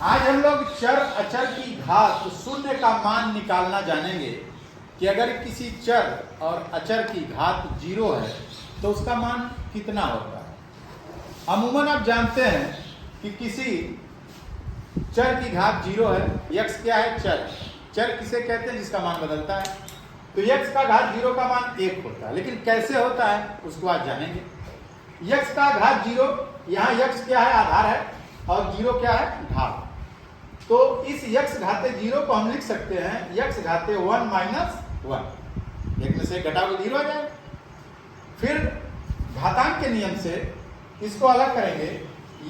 आज हम लोग चर अचर की घात शून्य का मान निकालना जानेंगे कि अगर किसी चर और अचर की घात 0 है तो उसका मान कितना होता है। अमूमन आप जानते हैं कि किसी चर की घात 0 है। x क्या है? चर। चर किसे कहते हैं? जिसका मान बदलता है। तो x का घात 0 का मान 1 होता है, लेकिन कैसे होता है उसको आज जानेंगे। x का घात 0, यहाँ x क्या है? आधार है, और 0 क्या है? घात। तो इस x घाते 0 को हम लिख सकते हैं x घाते 1 माइनस 1। एक में से घटाओ तो 0 आ जाएगा। फिर घातांक के नियम से इसको अलग करेंगे,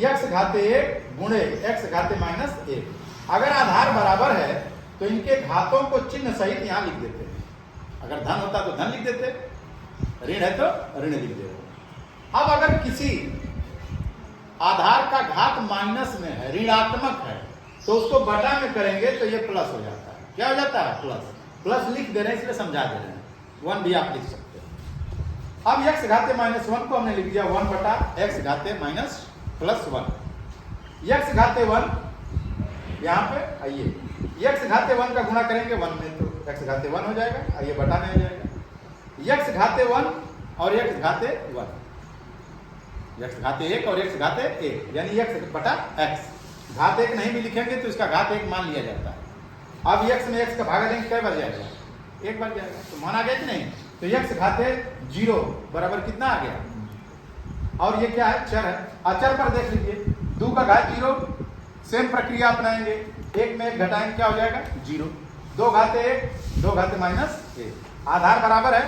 x घाते 1 गुणे x घाते माइनस 1। अगर आधार बराबर है तो इनके घातों को चिन्ह सहित यहाँ लिख देते हैं। अगर धन होता तो धन लिख देते, ऋण है तो ऋण लिख देते। अब अगर किसी आधार का घात माइनस में है, ऋणात्मक है, तो उसको बटा में करेंगे तो ये प्लस हो जाता है। क्या हो जाता है? प्लस। प्लस लिख दे रहे हैं इसलिए समझा दे रहे हैं। 1 भी आप लिख सकते हैं। अब x घाते माइनस 1 को हमने लिख दिया 1 बटा x घाते माइनस प्लस 1। x घाते 1 यहाँ पे आइए, x घाते 1 का गुणा करेंगे 1 में तो x घाते 1 हो जाएगा, आइए बटा में आ जाएगा। x घाते 1 और x घाते 1, x घाते 1 और x घाते 1 यानी x बटा x। घात 1 नहीं भी लिखेंगे तो इसका घात 1 मान लिया जाता है। अब x में x का भागा देंगे, क्या बढ़ जाएगा? 1 बढ़ जाएगा। तो मान आ गया कि नहीं? तो x घाते 0 बराबर कितना आ गया? और ये क्या है? चर है। अचर पर देख लीजिए, 2 का घात 0, सेम प्रक्रिया अपनाएंगे। 1 में 1 घटाएंगे, क्या हो जाएगा? 0। 2 घाते 1, 2 घाते माइनस 1। आधार बराबर है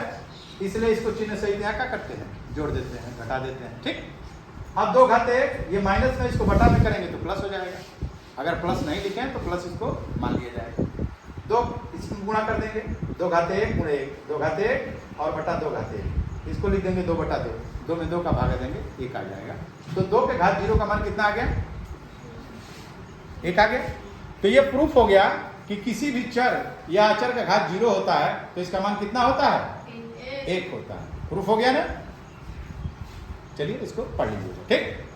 इसलिए इसको चिन्ह सहित यहाँ क्या करते हैं? जोड़ देते हैं, घटा देते हैं। ठीक। अब 2 घाते 1, ये माइनस में इसको बटा में करेंगे तो प्लस हो जाएगा। अगर प्लस नहीं लिखें तो प्लस इसको मान लिया जाएगा। 2 इसमें गुणा कर देंगे, 2 घाते 1 गुणे 1, 2 घाते 1 और बटा 2 घाते 1। इसको लिख देंगे 2 बटा 2, 2 में 2 का भागा देंगे 1 आ जाएगा। तो 2 के घात 0 का मान कितना आ गया? 1 आ गया। तो ये प्रूफ हो गया कि किसी भी चर या अचर का घात 0 होता है तो इसका मान कितना होता है? 1 होता है। प्रूफ हो गया ना? चलिए इसको पढ़ लीजिए। ठीक।